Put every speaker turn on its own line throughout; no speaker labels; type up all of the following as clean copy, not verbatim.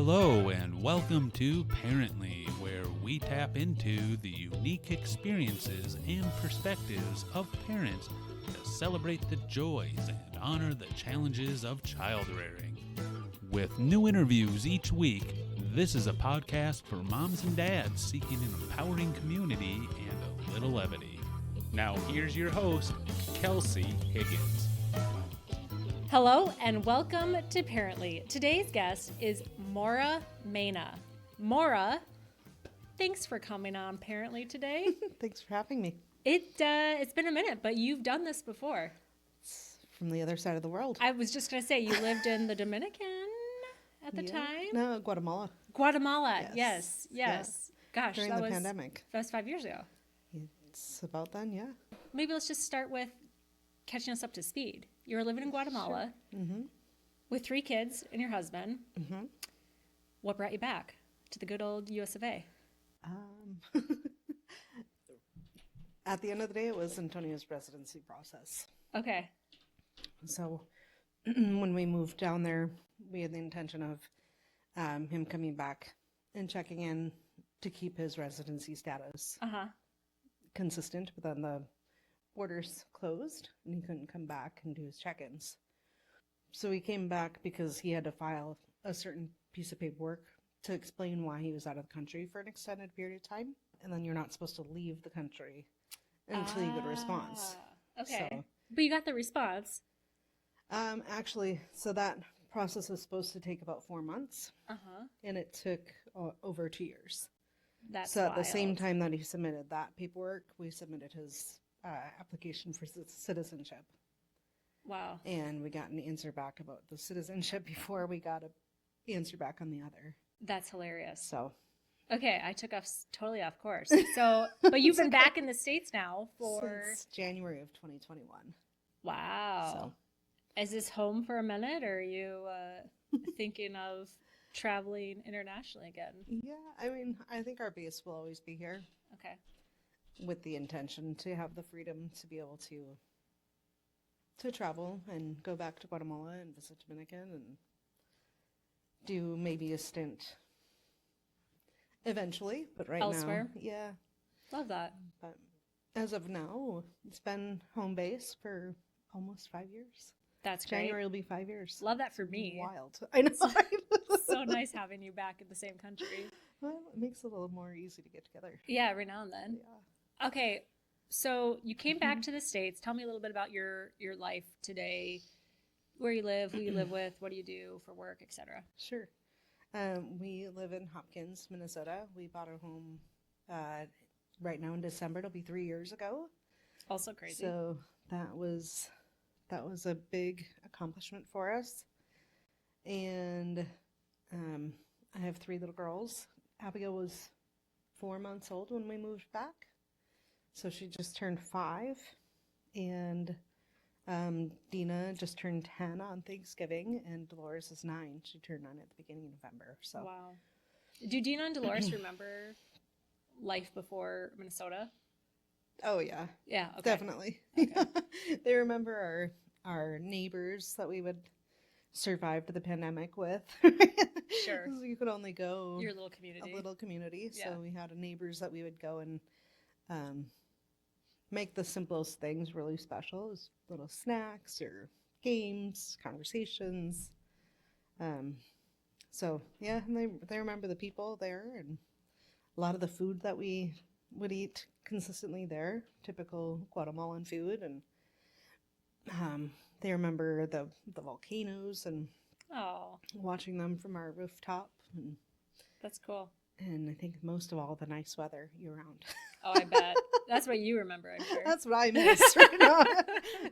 Hello and welcome to Parently, where we tap into the unique experiences and perspectives of parents to celebrate the joys and honor the challenges of child rearing. With new interviews each week, this is a podcast for moms and dads seeking an empowering community and a little levity. Now here's your host, Kelsey Higgins.
Hello and welcome to Parently. Today's guest is Maura Mena. Maura, thanks for coming on Parently today.
Thanks for having me.
It's been a minute, but you've done this before.
It's from the other side of the world.
I was just going to say, you lived in the Dominican at the time?
No, Guatemala.
Guatemala, yes. Gosh,
During the pandemic.
That was 5 years ago.
It's about then, yeah.
Maybe let's just start with catching us up to speed. You were living in Guatemala with 3 kids and your husband. Mm-hmm. What brought you back to the good old US of A?
At the end of the day, it was Antonio's residency process.
Okay.
So when we moved down there, we had the intention of him coming back and checking in to keep his residency status consistent, but then the borders closed and he couldn't come back and do his check-ins. So he came back because he had to file a certain piece of paperwork to explain why he was out of the country for an extended period of time. And then you're not supposed to leave the country until you get a response.
Okay.
So,
but you got the response.
Actually, so that process was supposed to take about 4 months. And it took over 2 years.
That's
so
wild.
At the same time that he submitted that paperwork, we submitted his application for citizenship.
Wow.
And we got an answer back about the citizenship before we got an answer back on the other.
That's hilarious.
So.
Okay, I took us totally off course. So, but you've been back in the States now for...
Since January of 2021.
Wow.
So.
Is this home for a minute, or are you thinking of traveling internationally again?
Yeah, I mean, I think our base will always be here.
Okay.
With the intention to have the freedom to be able to travel and go back to Guatemala and visit Dominican and do maybe a stint eventually, but right
elsewhere?
now, yeah.
Love that.
But as of now, it's been home base for almost 5 years.
That's great.
January will be 5 years.
Love that for me.
Wild. I know.
So nice having you back in the same country.
Well, it makes it a little more easy to get together.
Yeah, every now and then.
Yeah.
Okay, so you came back to the States. Tell me a little bit about your life today, where you live, who you live with, what do you do for work, etc.
Sure. We live in Hopkins, Minnesota. We bought a home right now in December. It'll be 3 years ago.
Also crazy.
So that was a big accomplishment for us. And I have 3 little girls. Abigail was 4 months old when we moved back. So she just turned 5. And Dina just turned 10 on Thanksgiving. And Dolores is 9. She turned 9 at the beginning of November. So.
Wow. Do Dina and Dolores remember life before Minnesota?
Oh, yeah.
Yeah, okay.
Definitely.
Okay.
They remember our neighbors that we would survive the pandemic with.
Sure.
So you could only go
Your little community.
a little community.
Yeah.
So we had neighbors that we would go and make the simplest things really special. As little snacks or games, conversations. So yeah, and they remember the people there and a lot of the food that we would eat consistently there, typical Guatemalan food, and they remember the volcanoes and watching them from our rooftop. And
that's cool.
And I think most of all, the nice weather year-round.
Oh, I bet. That's what you remember, I'm sure.
That's what I miss right now.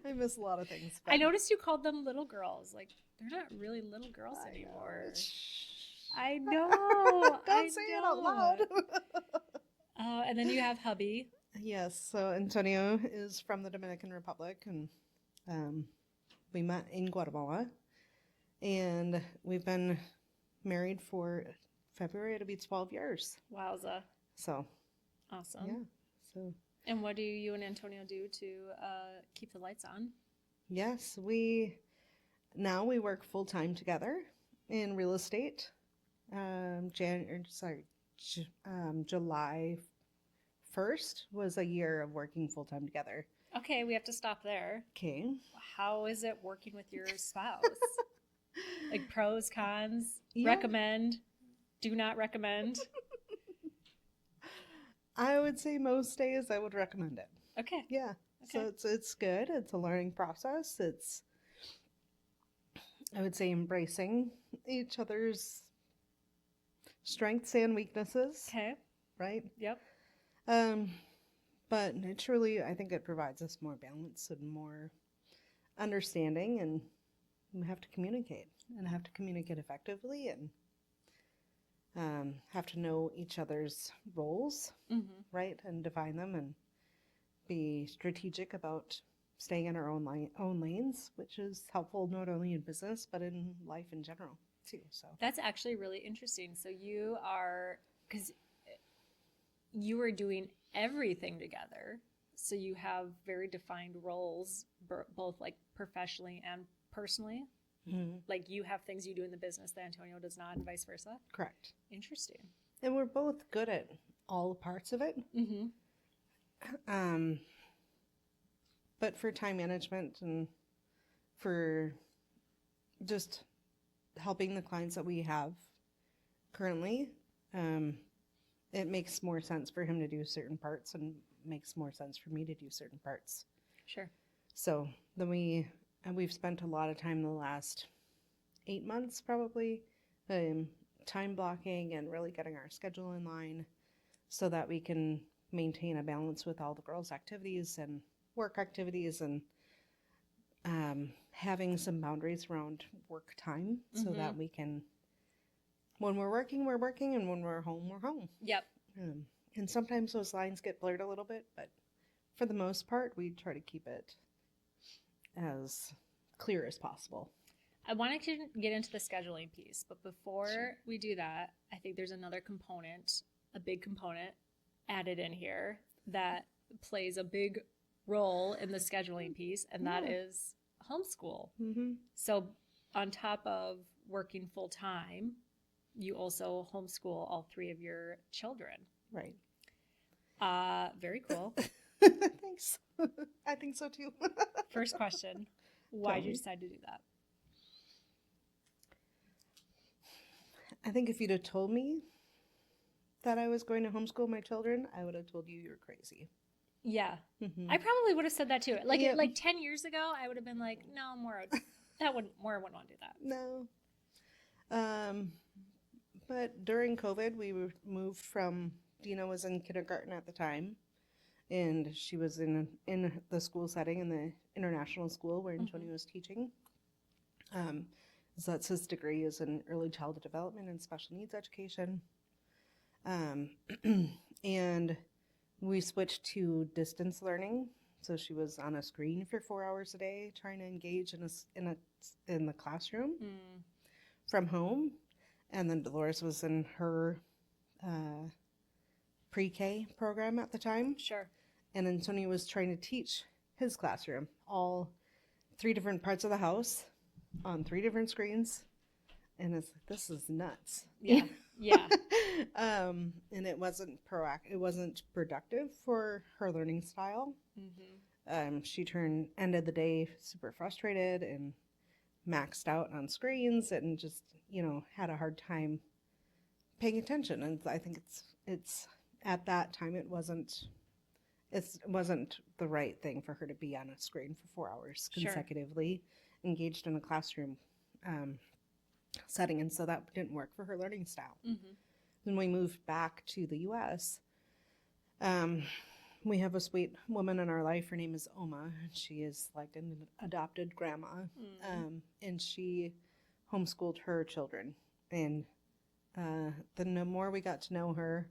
I miss a lot of things.
I noticed you called them little girls. Like, they're not really little girls anymore. I know.
Don't say it out loud.
And then you have hubby.
Yes. So Antonio is from the Dominican Republic, and we met in Guatemala, and we've been married for February. It'll be 12 years.
Wowza.
So.
Awesome.
Yeah. So.
And what do you and Antonio do to keep the lights on?
Yes, we work full time together in real estate. July 1st was a year of working full time together.
Okay, we have to stop there.
Okay.
How is it working with your spouse? Like pros, cons,
Yeah.
recommend, do not recommend?
I would say most days I would recommend it.
Okay.
Yeah.
Okay.
So it's good. It's a learning process. It's, I would say, embracing each other's strengths and weaknesses.
Okay.
Right?
Yep.
But truly, I think it provides us more balance and more understanding, and we have to communicate effectively, and have to know each other's roles, right, and define them, and be strategic about staying in our own lanes, which is helpful not only in business but in life in general too. So
that's actually really interesting. So you are, because you are doing everything together, so you have very defined roles, both like professionally and personally. Like you have things you do in the business that Antonio does not, and vice versa.
Correct.
Interesting.
And we're both good at all parts of it. But for time management and for just helping the clients that we have currently, it makes more sense for him to do certain parts and makes more sense for me to do certain parts.
Sure.
So then we've spent a lot of time the last 8 months probably time blocking and really getting our schedule in line so that we can maintain a balance with all the girls' activities and work activities, and having some boundaries around work time so that we can, when we're working, and when we're home.
Yep.
And sometimes those lines get blurred a little bit, but for the most part, we try to keep it as clear as possible.
I wanted to get into the scheduling piece, but before we do that, I think there's another component, a big component added in here that plays a big role in the scheduling piece, and that is homeschool. So on top of working full time, you also homeschool all 3 of your children.
Right.
Very cool.
Thanks. I think so too.
First question, why did you decide to do that?
I think if you'd have told me that I was going to homeschool my children, I would have told you were crazy.
Yeah. I probably would have said that too. Like like 10 years ago, I would have been like, no, Maura wouldn't want to do that.
No. But during COVID, we moved from, Dina was in kindergarten at the time, and she was in the school setting, in the international school where Antonio was teaching. So that's his degree, is in early childhood development and special needs education. And we switched to distance learning. So she was on a screen for 4 hours a day, trying to engage in the classroom from home. And then Dolores was in her pre-K program at the time.
Sure.
And Antonio was trying to teach his classroom, all 3 different parts of the house on 3 different screens. And it's like, this is nuts.
Yeah. Yeah.
And it wasn't it wasn't productive for her learning style. She ended the day super frustrated and maxed out on screens, and just, had a hard time paying attention. And I think it's at that time it wasn't the right thing for her to be on a screen for 4 hours consecutively, engaged in a classroom setting, and so that didn't work for her learning style. When we moved back to the U.S., we have a sweet woman in our life. Her name is Oma. She is like an adopted grandma, and she homeschooled her children. And the more we got to know her,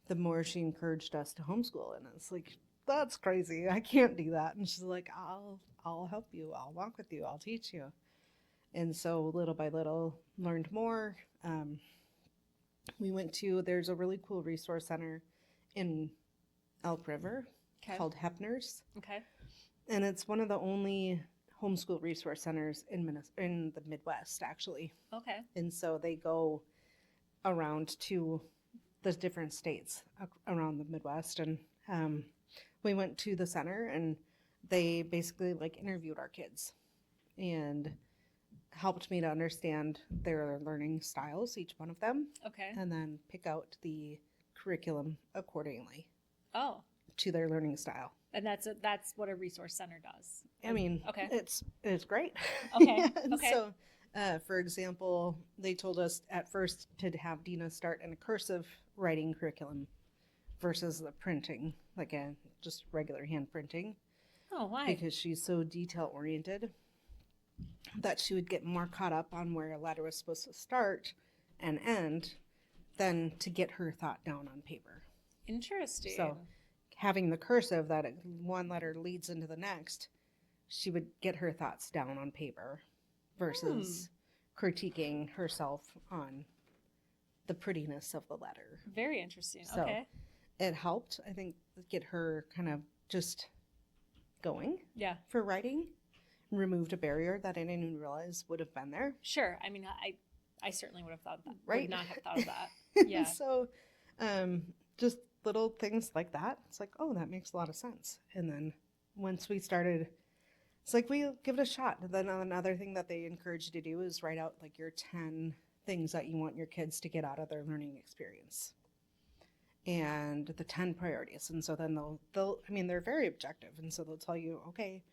the more she encouraged us to homeschool. And it's like, that's crazy. I can't do that. And she's like, I'll help you. I'll walk with you. I'll teach you. And so little by little, learned more. There's a really cool resource center in Elk River called Hepner's.
Okay.
And it's one of the only homeschool resource centers in the Midwest, actually.
Okay.
And so they go around to the different states around the Midwest. And we went to the center, and they basically like interviewed our kids and helped me to understand their learning styles, each one of them.
Okay.
And then pick out the curriculum accordingly.
Oh.
To their learning style.
And that's what a resource center does.
I mean,
okay.
It's great.
Okay. Okay.
So, for example, they told us at first to have Dina start in a cursive writing curriculum versus the printing, like just regular hand printing.
Oh, why?
Because she's so detail oriented that she would get more caught up on where a letter was supposed to start and end than to get her thought down on paper.
Interesting.
So having the cursive that one letter leads into the next, she would get her thoughts down on paper versus critiquing herself on the prettiness of the letter.
Very interesting.
So
okay.
It helped, I think, get her kind of just going.
Yeah.
For writing. Removed a barrier that I didn't even realize would have been there.
Sure. I mean, I certainly would have thought that.
Right.
Would not have thought of that. Yeah.
So, just little things like that. It's like, oh, that makes a lot of sense. And then once we started, it's like, we give it a shot. And then another thing that they encourage you to do is write out like your 10 things that you want your kids to get out of their learning experience. And the 10 priorities. And so then they'll I mean, they're very objective. And so they'll tell you, okay,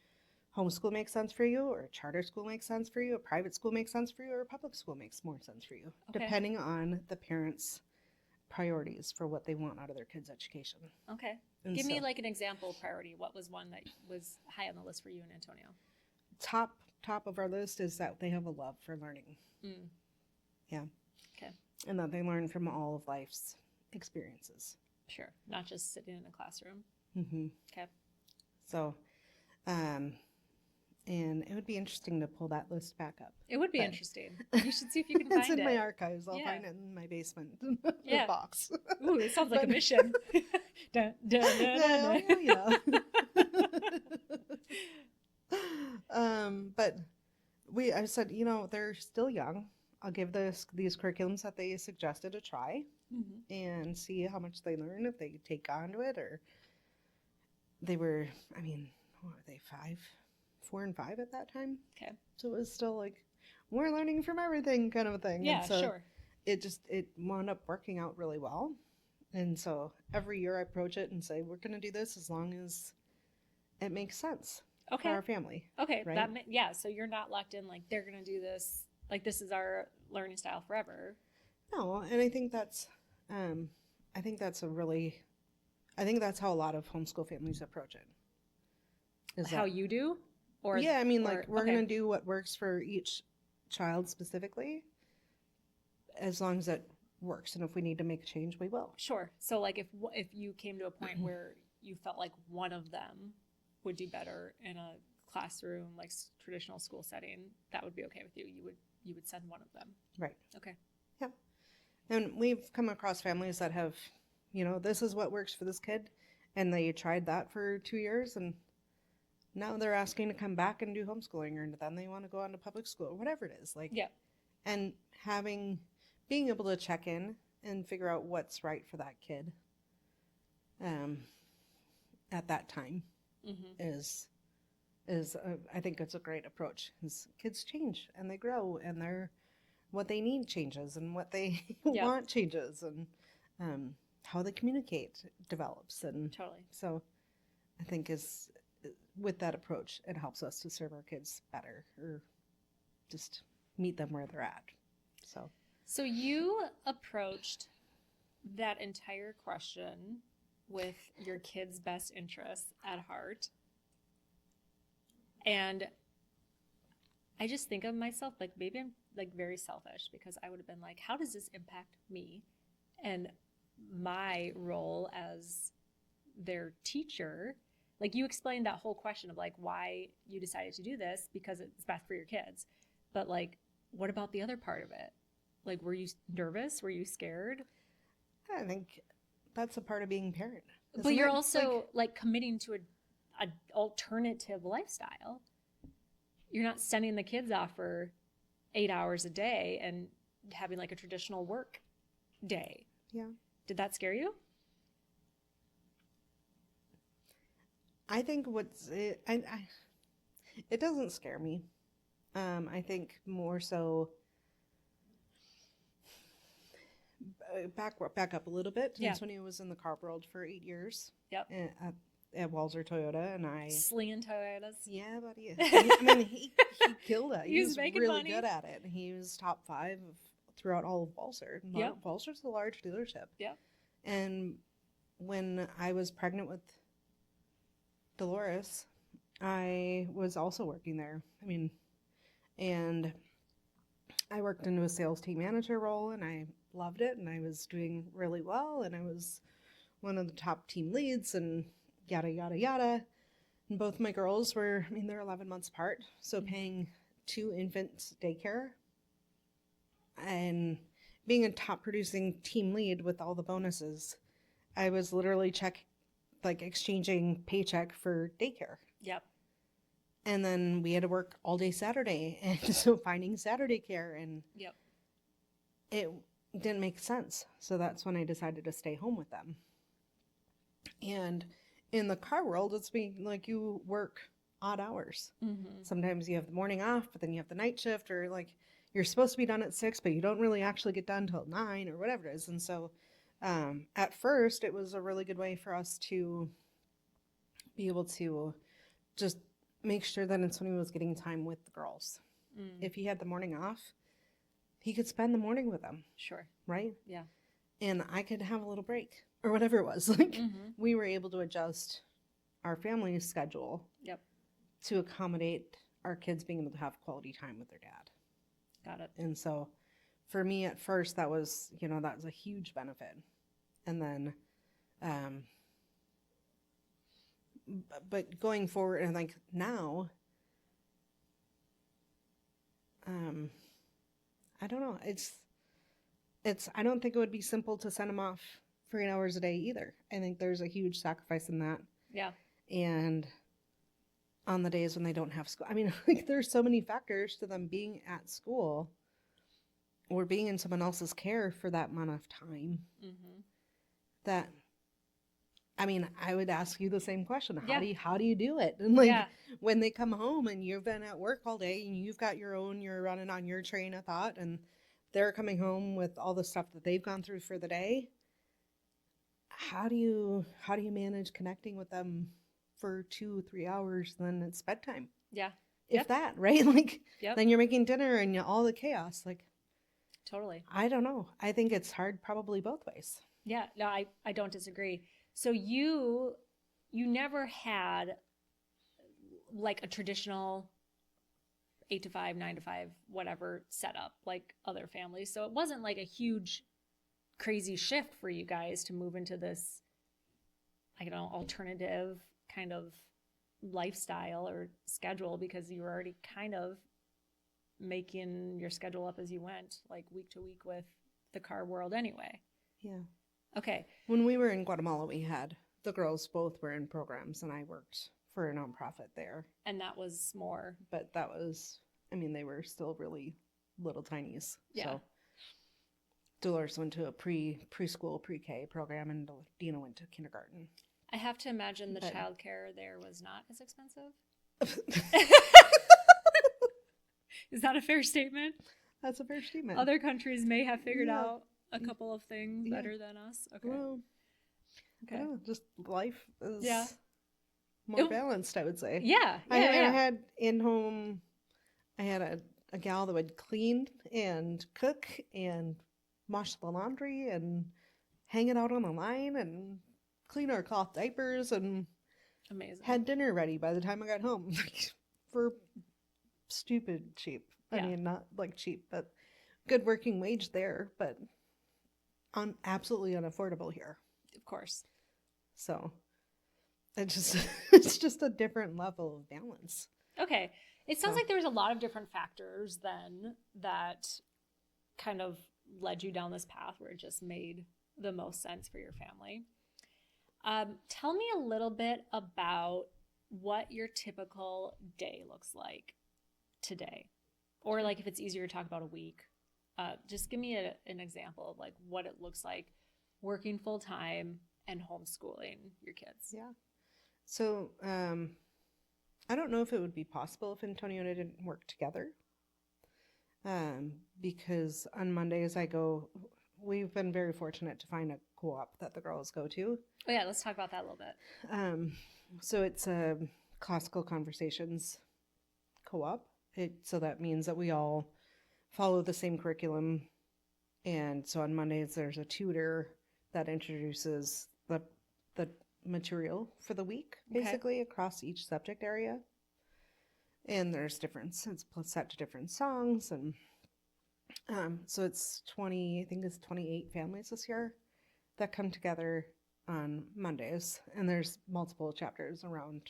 homeschool makes sense for you, or a charter school makes sense for you, a private school makes sense for you, or a public school makes more sense for you, depending on the parents' priorities for what they want out of their kids' education.
Okay.
And
Give me like an example priority. What was one that was high on the list for you and Antonio?
Top of our list is that they have a love for learning. Yeah.
Okay.
And that they learn from all of life's experiences.
Sure. Not just sitting in a classroom.
Mm-hmm.
Okay.
So, and it would be interesting to pull that list back up.
It would be interesting. You should see if you can find it.
It's in my archives. I'll find it in my basement.
Yeah.
Box.
Ooh, it sounds like a mission. Dun, dun, dun, dun,
dun. But I said, they're still young. I'll give these curriculums that they suggested a try and see how much they learn, if they take on to it, or they were, what were they, 4 and 5 at that time?
Okay.
So it was still like, we're learning from everything kind of a thing.
Yeah,
and so
sure.
It wound up working out really well. And so every year I approach it and say, we're going to do this as long as it makes sense for our family.
Okay.
Right?
So you're not locked in like they're going to do this, like this is our learning style forever.
No, and I think that's how a lot of homeschool families approach it.
How you do? Or
yeah, we're going to do what works for each child specifically, as long as it works. And if we need to make a change, we will.
Sure. So like if you came to a point where you felt like one of them would do better in a classroom, like traditional school setting, that would be okay with you. You would send one of them.
Right.
Okay.
Yeah. And we've come across families that have, this is what works for this kid. And they tried that for 2 years, and now they're asking to come back and do homeschooling, or then they want to go on to public school, or whatever it is. Like,
yeah. And
being able to check in and figure out what's right for that kid at that time is I think it's a great approach, because kids change and they grow, and what they need changes, and what they want changes, and how they communicate develops. And
totally. So
I think with that approach, it helps us to serve our kids better, or just meet them where they're at. So
you approached that entire question with your kids' best interests at heart. And I just think of myself, like maybe I'm like very selfish, because I would have been like, how does this impact me and my role as their teacher? Like, you explained that whole question of like why you decided to do this, because it's best for your kids. But like, what about the other part of it? Like, were you nervous? Were you scared?
I think that's a part of being a parent.
But you're also like committing to an alternative lifestyle. You're not sending the kids off for 8 hours a day and having like a traditional work day.
Yeah.
Did that scare you?
I think it doesn't scare me. I think more so back up a little bit.
Yeah.
Since when he was in the car world for 8 years.
Yep.
At Walzer Toyota, and I
slinging Toyotas.
Yeah, buddy. I mean, he killed it.
He was
really
money.
good at it. He was top 5 throughout all of Walzer.
Yep.
Walzer's a large dealership.
Yep.
And when I was pregnant with Dolores, I was also working there. I mean, and I worked into a sales team manager role, and I loved it, and I was doing really well, and I was one of the top team leads, and yada, yada, yada. And both my girls were, I mean, they're 11 months apart, so paying 2 infants daycare and being a top producing team lead with all the bonuses, I was literally exchanging paycheck for daycare.
Yep.
And then we had to work all day Saturday, and so finding Saturday care, and
yep,
it didn't make sense. So that's when I decided to stay home with them. And in the car world, it's being like you work odd hours.
Mm-hmm.
Sometimes you have the morning off, but then you have the night shift, or like you're supposed to be done at 6, but you don't really actually get done till 9 or whatever it is. And so at first, it was a really good way for us to be able to just make sure that Antonio was getting time with the girls. If he had the morning off, he could spend the morning with them.
Sure.
Right?
Yeah.
And I could have a little break or whatever it was. Like we were able to adjust our family's schedule.
Yep.
To accommodate our kids being able to have quality time with their dad.
Got it.
And so for me at first, that was a huge benefit. And then, but going forward, and like now, I don't know. I don't think it would be simple to send them off for 8 hours a day either. I think there's a huge sacrifice in that.
Yeah.
And on the days when they don't have school, I mean, like there's so many factors to them being at school or being in someone else's care for that amount of time that, I mean, I would ask you the same question. How do you do it? And like when they come home and you've been at work all day and you've got you're running on your train of thought, and they're coming home with all the stuff that they've gone through for the day. How do you manage connecting with them for 2-3 hours, then it's bedtime?
Yeah.
If that, right? Like then you're making dinner and all the chaos. Like
totally.
I don't know. I think it's hard probably both ways.
Yeah. No, I don't disagree. So you never had like a traditional 8 to 5, 9 to 5, whatever setup like other families. So it wasn't like a huge crazy shift for you guys to move into this, I don't know, alternative kind of lifestyle or schedule, because you were already kind of making your schedule up as you went, like week to week with the car world anyway.
Yeah.
Okay.
When we were in Guatemala, we had the girls both were in programs, and I worked for a nonprofit there.
And that was more.
But that was, I mean, they were still really little tinies.
Yeah. So
Dolores went to a preschool, pre-K program, and Dina went to kindergarten.
I have to imagine the childcare there was not as expensive. Is that a fair statement?
That's a fair statement.
Other countries may have figured out a couple of things better than us. Okay.
Well,
okay.
Just life is more balanced, I would say.
Yeah.
I had in-home, I had a gal that would clean and cook and wash the laundry and hang it out on the line and clean our cloth diapers, and
amazing. Had
dinner ready by the time I got home for stupid cheap. I mean, not like cheap, but good working wage there, but absolutely unaffordable here.
Of course.
So it's just a different level of balance.
Okay. It sounds like there was a lot of different factors then that kind of led you down this path where it just made the most sense for your family. Tell me a little bit about what your typical day looks like today, or like if it's easier to talk about a week. Just give me an example of like what it looks like working full time and homeschooling your kids.
Yeah. So I don't know if it would be possible if Antonio and I didn't work together. Because on Mondays we've been very fortunate to find a co-op that the girls go to.
Oh yeah, let's talk about that a little bit.
So it's a classical conversations co-op. So that means that we all follow the same curriculum. And so on Mondays, there's a tutor that introduces the material for the week, basically, across each subject area. And there's it's set to different songs. And so it's 28 families this year that come together on Mondays. And there's multiple chapters around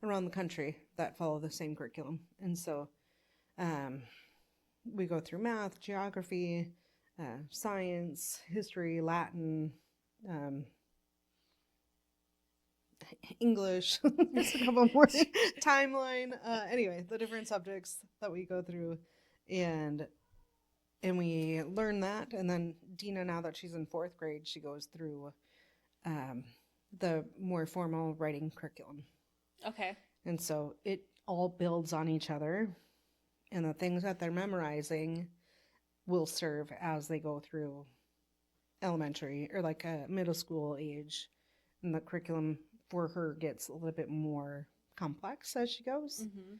the country that follow the same curriculum. And so we go through math, geography, science, history, Latin, English, there's a couple more, timeline, anyway, the different subjects that we go through, and we learn that. And then Dina, now that she's in 4th grade, she goes through the more formal writing curriculum.
Okay.
And so it all builds on each other, and the things that they're memorizing will serve as they go through elementary or like a middle school age, and the curriculum for her gets a little bit more complex as she goes. Mm-hmm.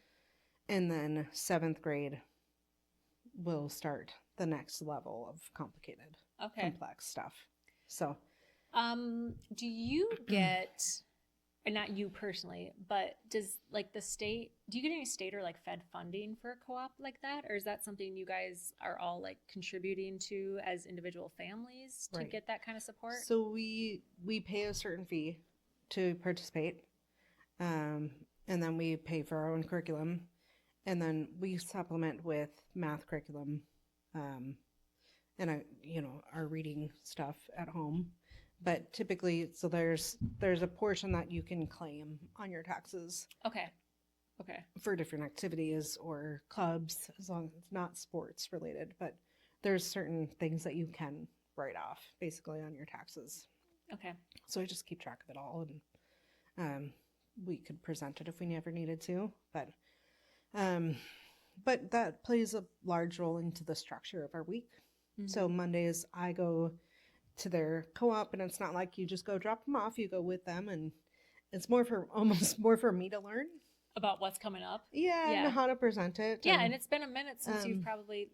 And then 7th grade will start the next level of complicated, complex stuff. So,
do you get, and not you personally, but does like the state, do you get any state or like Fed funding for a co-op like that? Or is that something you guys are all like contributing to as individual families to get that kind of support?
So we pay a certain fee to participate. And then we pay for our own curriculum. And then we supplement with math curriculum, and our reading stuff at home. But typically, so there's a portion that you can claim on your taxes.
Okay.
For different activities or clubs, as long as it's not sports related. But there's certain things that you can write off basically on your taxes.
Okay.
So I just keep track of it all, and we could present it if we ever needed to. But that plays a large role into the structure of our week. Mm-hmm. So Mondays I go to their co-op, and it's not like you just go drop them off, you go with them, and it's almost more for me to learn
about what's coming up.
Yeah. And how to present it.
And it's been a minute since you've probably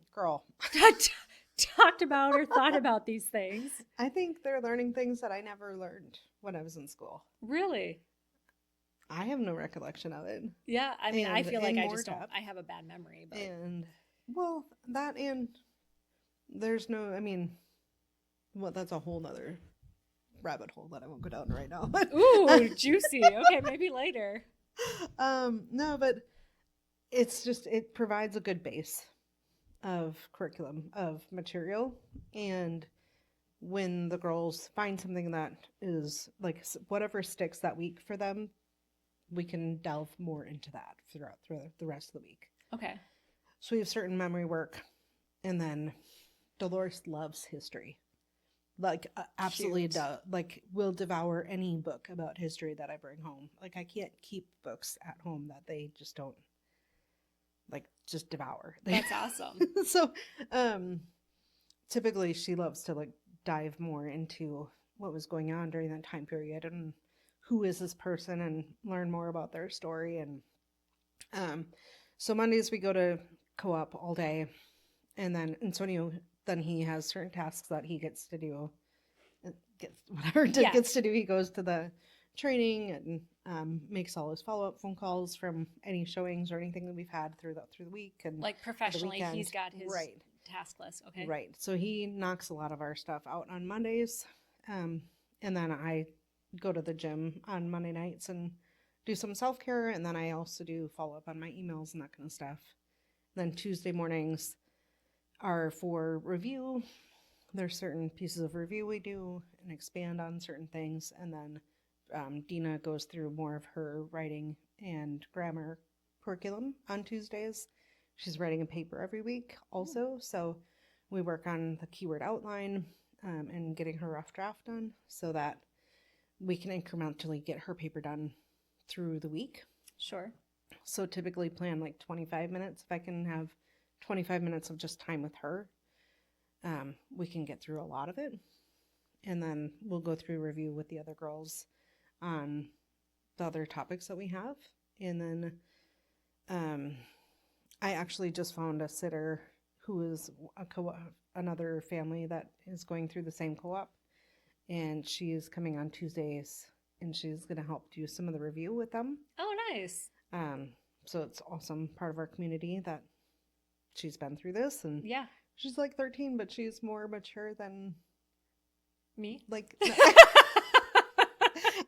talked about or thought about these things.
I think they're learning things that I never learned when I was in school.
Really?
I have no recollection of it.
Yeah, I mean, I feel like I just don't. I have a bad memory. But.
There's no, I mean, well, that's a whole nother rabbit hole that I won't go down right now.
Ooh, juicy. Okay, maybe later.
No, but it's just, it provides a good base of curriculum, of material. And when the girls find something that is like whatever sticks that week for them, we can delve more into that throughout the rest of the week.
Okay.
So we have certain memory work, and then Dolores loves history. Like absolutely does. Like will devour any book about history that I bring home. Like I can't keep books at home that they just don't just devour.
That's awesome.
So typically she loves to like dive more into what was going on during that time period and who is this person and learn more about their story. And so Mondays we go to co-op all day, and then Antonio, then he has certain tasks that he gets to do. Gets to do. He goes to the training and makes all his follow-up phone calls from any showings or anything that we've had through the week. And
like professionally, he's got his task list. Okay.
Right. So he knocks a lot of our stuff out on Mondays. And then I go to the gym on Monday nights and do some self-care. And then I also do follow-up on my emails and that kind of stuff. Then Tuesday mornings are for review. There's certain pieces of review we do and expand on certain things. And then Dina goes through more of her writing and grammar curriculum on Tuesdays. She's writing a paper every week also. So we work on the keyword outline and getting her rough draft done so that we can incrementally get her paper done through the week.
Sure.
So typically plan like 25 minutes. If I can have 25 minutes of just time with her, we can get through a lot of it. And then we'll go through review with the other girls on the other topics that we have. And then I actually just found a sitter who is another family that is going through the same co-op. And she is coming on Tuesdays, and she's going to help do some of the review with them.
Oh, nice.
So it's awesome part of our community that she's been through this. And
yeah,
she's like 13, but she's more mature than
me.
Like,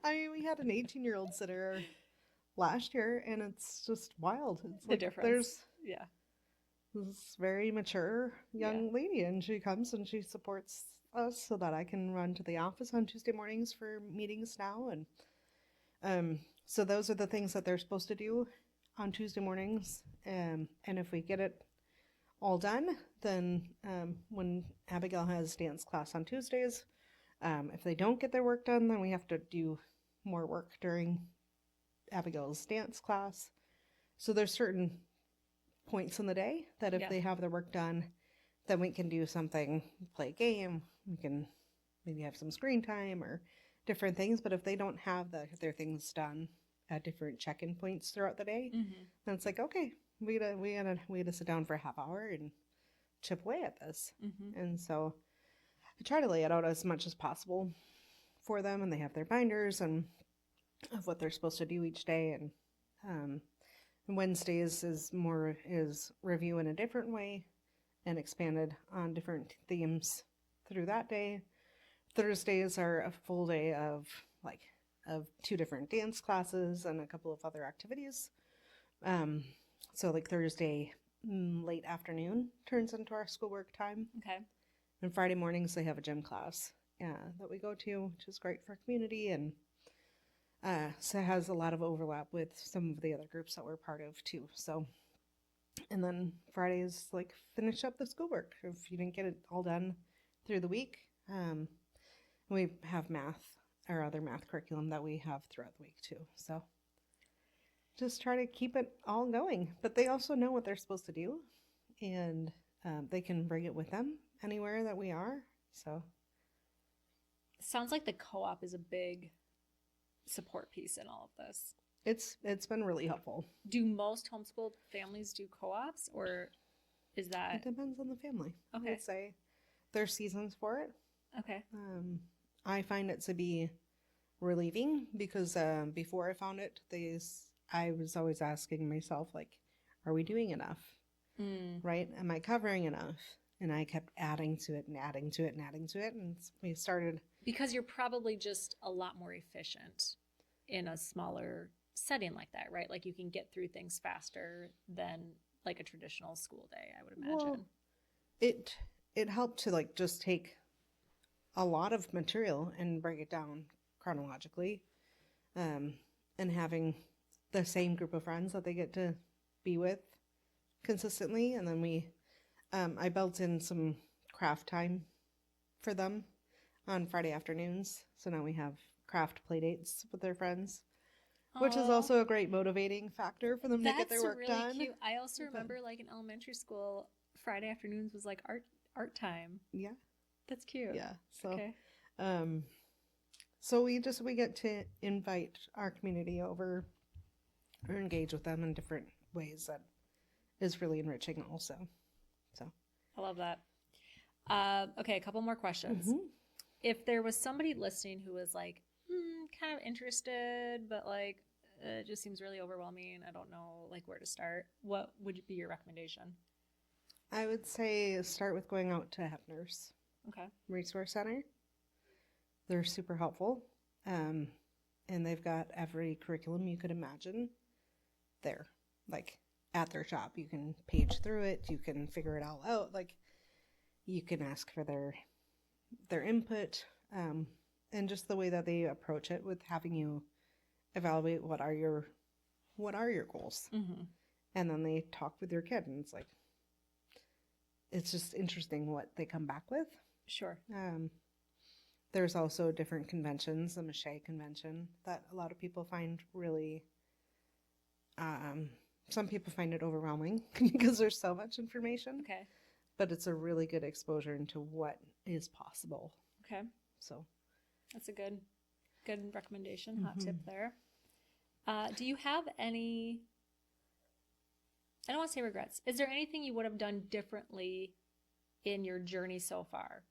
I mean, we had an 18-year-old sitter last year, and it's just wild. It's
the difference. There's
this very mature young lady, and she comes and she supports us so that I can run to the office on Tuesday mornings for meetings now. And so those are the things that they're supposed to do on Tuesday mornings. And if we get it all done, then when Abigail has dance class on Tuesdays, if they don't get their work done, then we have to do more work during Abigail's dance class. So there's certain points in the day that if they have their work done, then we can do something, play a game, we can maybe have some screen time or different things. But if they don't have their things done at different check-in points throughout the day, then it's like, okay, we gotta sit down for a half hour and chip away at this. And so I try to lay it out as much as possible for them, and they have their binders and of what they're supposed to do each day. And Wednesdays is review in a different way and expanded on different themes through that day. Thursdays are a full day of 2 different dance classes and a couple of other activities. So like Thursday late afternoon turns into our schoolwork time.
Okay.
And Friday mornings they have a gym class that we go to, which is great for community, and so it has a lot of overlap with some of the other groups that we're part of too. So, and then Fridays like finish up the schoolwork if you didn't get it all done through the week. We have math, our other math curriculum that we have throughout the week too. So just try to keep it all going, but they also know what they're supposed to do, and they can bring it with them anywhere that we are. So
sounds like the co-op is a big support piece in all of this.
It's been really helpful.
Do most homeschooled families do co-ops, or is that?
It depends on the family.
Okay.
I would say there's seasons for it.
Okay.
I find it to be relieving because before I found it, I was always asking myself, like, are we doing enough? Right? Am I covering enough? And I kept adding to it and adding to it and adding to it. And we started...
Because you're probably just a lot more efficient in a smaller setting like that, right? Like you can get through things faster than like a traditional school day, I would imagine.
Well, it helped to like just take a lot of material and break it down chronologically, and having the same group of friends that they get to be with consistently. And then I built in some craft time for them on Friday afternoons. So now we have craft play dates with their friends, which is also a great motivating factor for them to get their work
really
done.
Cute. I also remember like in elementary school, Friday afternoons was like art time.
Yeah.
That's cute.
Yeah. So,
okay.
So we get to invite our community over or engage with them in different ways that is really enriching also. So
I love that. Okay, a couple more questions. If there was somebody listening who was like, kind of interested, but like, it just seems really overwhelming, I don't know like where to start, what would be your recommendation?
I would say start with going out to Hefner's Resource Center. They're super helpful. And they've got every curriculum you could imagine there, like at their shop. You can page through it. You can figure it all out. Like you can ask for their input, and just the way that they approach it with having you evaluate what are your goals, and then they talk with your kid, and it's like it's just interesting what they come back with.
Sure.
There's also different conventions, the Mache convention, that a lot of people find really, some people find it overwhelming because there's so much information.
Okay.
But it's a really good exposure into what is possible.
Okay.
So
that's a good recommendation, hot tip there. Do you have any, I don't want to say regrets. Is there anything you would have done differently in your journey so far?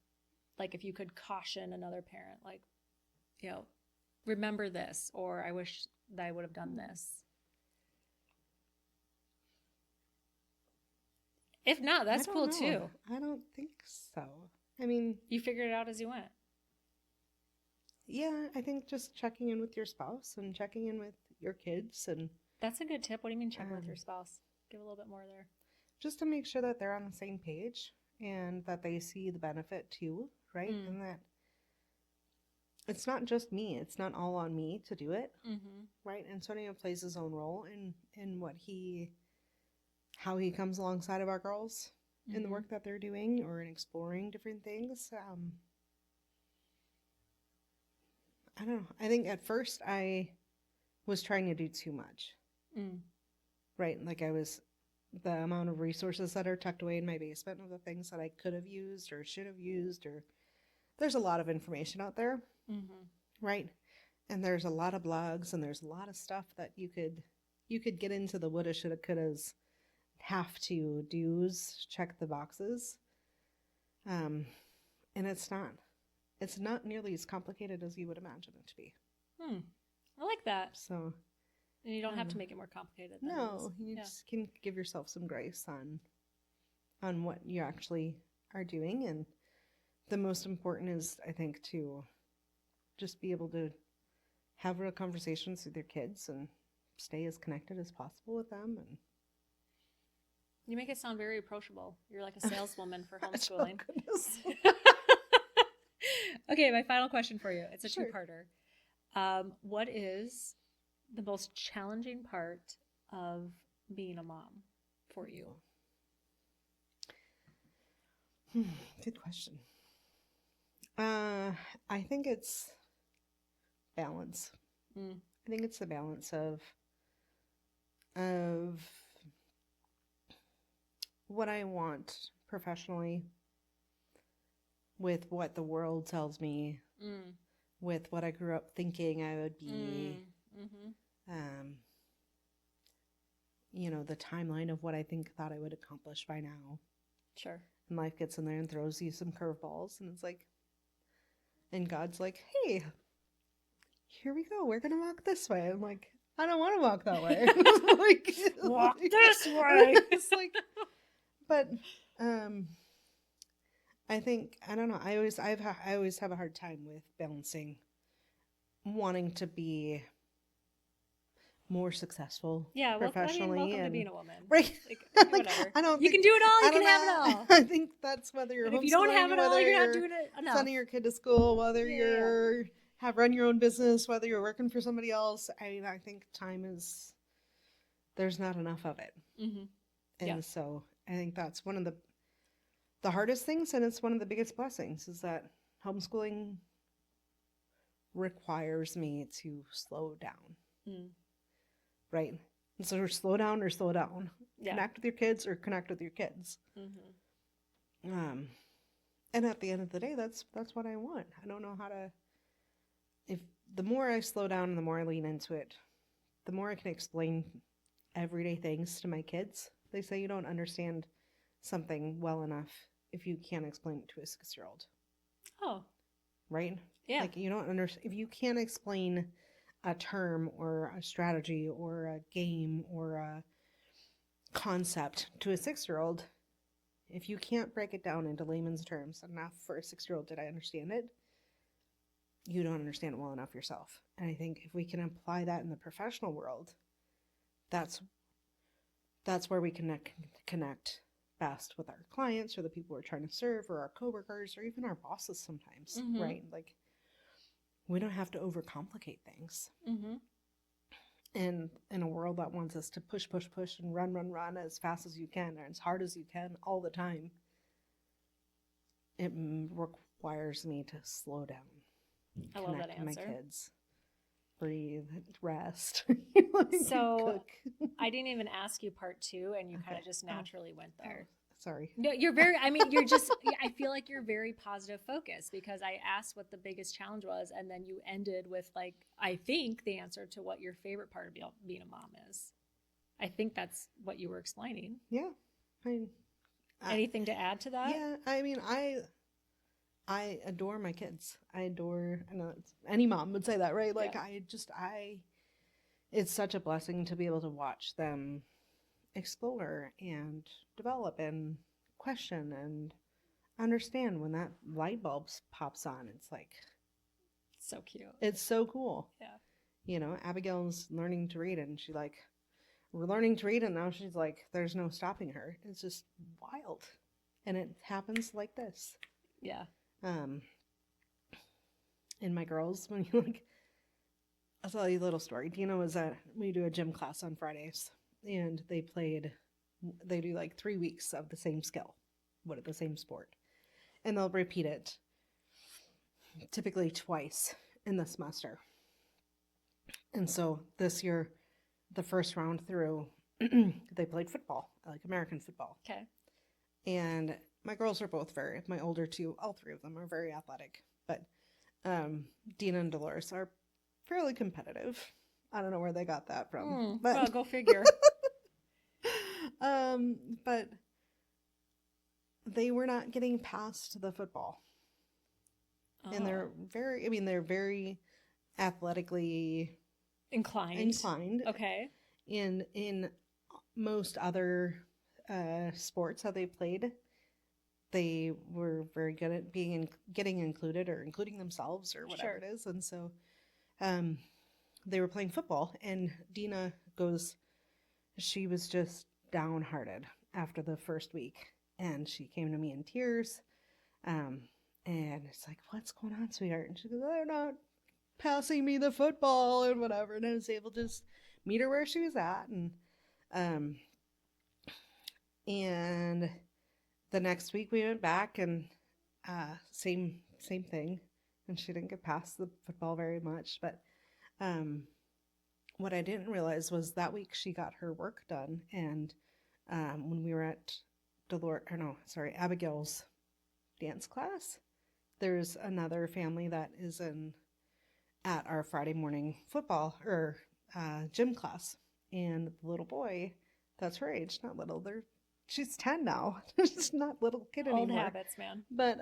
Like if you could caution another parent, like, you know, remember this, or I wish that I would have done this. If not, that's cool too.
I don't think so. I mean,
you figured it out as you went.
Yeah, I think just checking in with your spouse and checking in with your kids. And
that's a good tip. What do you mean checking with your spouse? Give a little bit more there.
Just to make sure that they're on the same page and that they see the benefit too, right? And that it's not just me. It's not all on me to do it, right? Antonio plays his own role in how he comes alongside of our girls in the work that they're doing or in exploring different things. I don't know. I think at first I was trying to do too much, right? Like the amount of resources that are tucked away in my basement of the things that I could have used or should have used, or there's a lot of information out there, right? And there's a lot of blogs and there's a lot of stuff that you could get into the woulda, shoulda, couldas, have to do's, check the boxes. And it's not nearly as complicated as you would imagine it to be.
I like that.
So,
and you don't have to make it more complicated.
No, you just can give yourself some grace on what you actually are doing. And the most important is, I think, to just be able to have real conversations with your kids and stay as connected as possible with them. And
you make it sound very approachable. You're like a saleswoman for homeschooling. Okay, my final question for you. It's a two-parter. What is the most challenging part of being a mom for you?
Good question. I think it's balance. I think it's the balance of what I want professionally with what the world tells me, with what I grew up thinking I would be, the timeline of what I thought I would accomplish by now.
Sure.
And life gets in there and throws you some curveballs, and it's like, and God's like, hey, here we go. We're going to walk this way. I'm like, I don't want to walk that way.
Walk this way.
It's like, but I think, I don't know. I always have a hard time with balancing wanting to be more successful professionally.
Welcome to being a woman.
Right.
Like, whatever. You can do it all. You can have it all.
I think that's whether you're homeschooling,
if you don't have it all, you're not doing it enough.
Sending your kid to school, whether you're run your own business, whether you're working for somebody else. I think there's not enough of it. And so I think that's one of the hardest things, and it's one of the biggest blessings, is that homeschooling requires me to slow down. Right? And so slow down or slow down. Connect with your kids or connect with your kids. And at the end of the day, that's what I want. I don't know how to, if the more I slow down and the more I lean into it, the more I can explain everyday things to my kids. They say you don't understand something well enough if you can't explain it to a 6-year-old. Oh. Right? Yeah. Like you don't understand, if you can't explain a term or a strategy or a game or a concept to a 6-year-old, if you can't break it down into layman's terms enough for a 6-year-old, did I understand it? You don't understand it well enough yourself. And I think if we can apply that in the professional world, that's where we connect best with our clients or the people we're trying to serve or our coworkers or even our bosses sometimes, right? Like, we don't have to overcomplicate things. And in a world that wants us to push and run as fast as you can or as hard as you can all the time, it requires me to slow down.
I love that
Connect to my
answer.
kids. Breathe, rest.
So
cook.
I didn't even ask you part 2, and you kind of just naturally went there.
Sorry.
No, you're very, I mean, you're just, I feel like you're very positive focused, because I asked what the biggest challenge was, and then you ended with, like, I think the answer to what your favorite part of being a mom is. I think that's what you were explaining.
Yeah.
Anything to add to that?
Yeah, I mean, I adore my kids. I know any mom would say that, right? Like, yeah. It's such a blessing to be able to watch them explore and develop and question and understand when that light bulb pops on. It's like,
so cute.
It's so cool.
Yeah.
You know, Abigail's learning to read, and we're learning to read, and now she's like, there's no stopping her. It's just wild. And it happens like this.
Yeah.
And my girls, when you I'll tell you a little story. Dina was we do a gym class on Fridays, and they do like 3 weeks of the same skill, the same sport. And they'll repeat it typically twice in the semester. And so this year, the first round through, they played football, like American football.
Okay.
And my girls are both my older two, all 3 of them are very athletic. But Dina and Dolores are fairly competitive. I don't know where they got that from. But
well, go figure.
But they were not getting past the football. Oh. And they're very athletically inclined.
Okay.
In most other sports that they played, they were very good at getting included or including themselves or whatever it is. And so they were playing football, and Dina she was just downhearted after the first week, and she came to me in tears. And it's like, what's going on, sweetheart? And she goes, they're not passing me the football and whatever. And I was able to just meet her where she was at. And the next week we went back, and same thing. And she didn't get past the football very much. But what I didn't realize was that week she got her work done. And when we were at Abigail's dance class, there's another family that is at our Friday morning football or gym class. And the little boy, that's her age, not little, she's 10 now. She's not little kid anymore.
Old habits, man.
But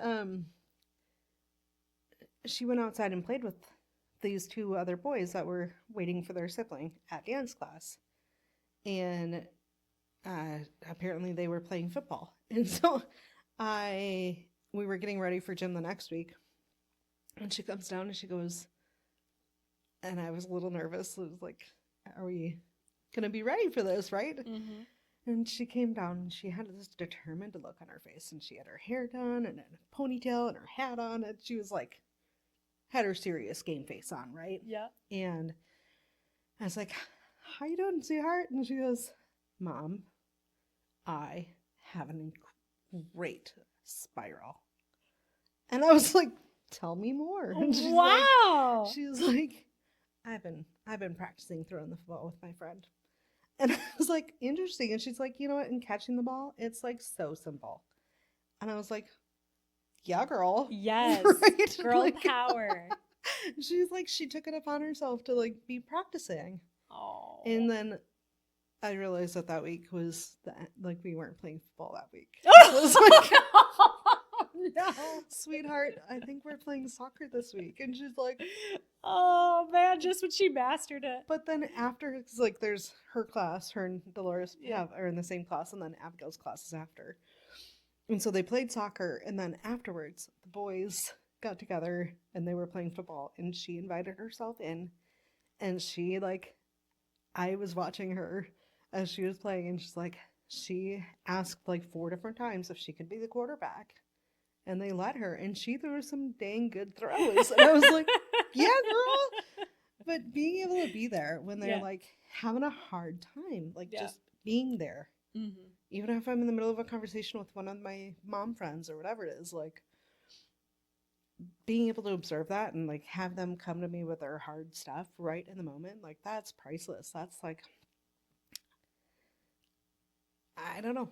she went outside and played with these 2 other boys that were waiting for their sibling at dance class. And apparently they were playing football. And so we were getting ready for gym the next week. And she comes down and she goes, and I was a little nervous. It was like, are we going to be ready for this, right? Mm-hmm. And she came down, and she had this determined look on her face, and she had her hair done and a ponytail and her hat on, and she was like, had her serious game face on, right?
Yeah.
And I was like, how you doing, sweetheart? And she goes, Mom, I have a great spiral. And I was like, tell me more. And she's
wow.
She was like, I've been practicing throwing the football with my friend. And I was like, interesting. And she's like, you know what? In catching the ball, it's like so simple. And I was like, yeah, girl.
Yes.
Right?
Girl power.
She's like, she took it upon herself to like be practicing.
Oh.
And then I realized that week was like we weren't playing football that week.
I
was like,
no.
Sweetheart, I think we're playing soccer this week. And she's like,
oh man, just when she mastered it.
But then after, it's like there's her class, her and Dolores are in the same class, and then Abigail's class is after. And so they played soccer, and then afterwards the boys got together and they were playing football, and she invited herself in, and she I was watching her as she was playing, and she asked 4 different times if she could be the quarterback. And they let her, and she threw some dang good throws. And I was like, yeah, girl. But being able to be there when they're having a hard time, just being there. Mm-hmm. Even if I'm in the middle of a conversation with one of my mom friends or whatever it is, being able to observe that and like have them come to me with their hard stuff right in the moment, like that's priceless. That's like, I don't know.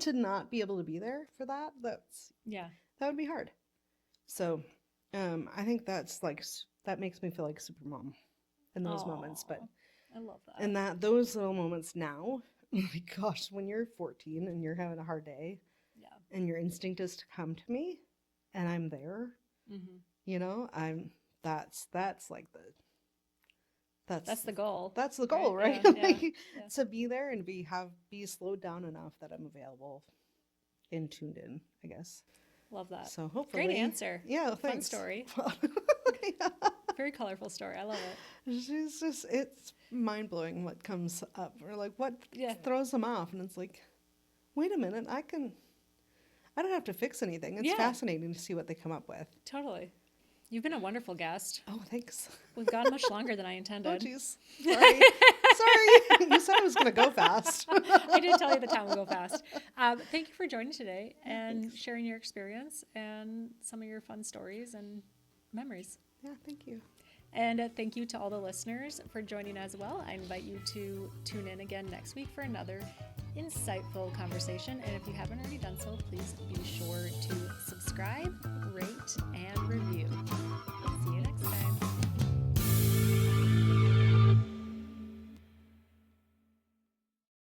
To not be able to be there for that, that would be hard. So, I think that's like, that makes me feel like super mom in those moments. But
I love that.
And those little moments now, oh my gosh, when you're 14 and you're having a hard day, and your instinct is to come to me, and I'm there, you know, that's like that's the goal. That's the goal, right?
Yeah,
Like,
yeah.
to be there and be slowed down enough that I'm available and tuned in, I guess.
Love that.
So hopefully,
great answer.
Yeah,
fun
thanks.
Story.
Yeah.
Very colorful story. I love it.
It's mind blowing what comes up, or like what throws them off, and it's like, wait a minute, I don't have to fix anything. It's fascinating to see what they come up with.
Totally. You've been a wonderful guest.
Oh, thanks.
We've gone much longer than I intended.
Oh, jeez. Sorry. Sorry. You said it was going to go fast.
I did tell you the time will go fast. Thank you for joining today and sharing your experience and some of your fun stories and memories.
Yeah, thank you.
And thank you to all the listeners for joining as well. I invite you to tune in again next week for another insightful conversation. And if you haven't already done so, please be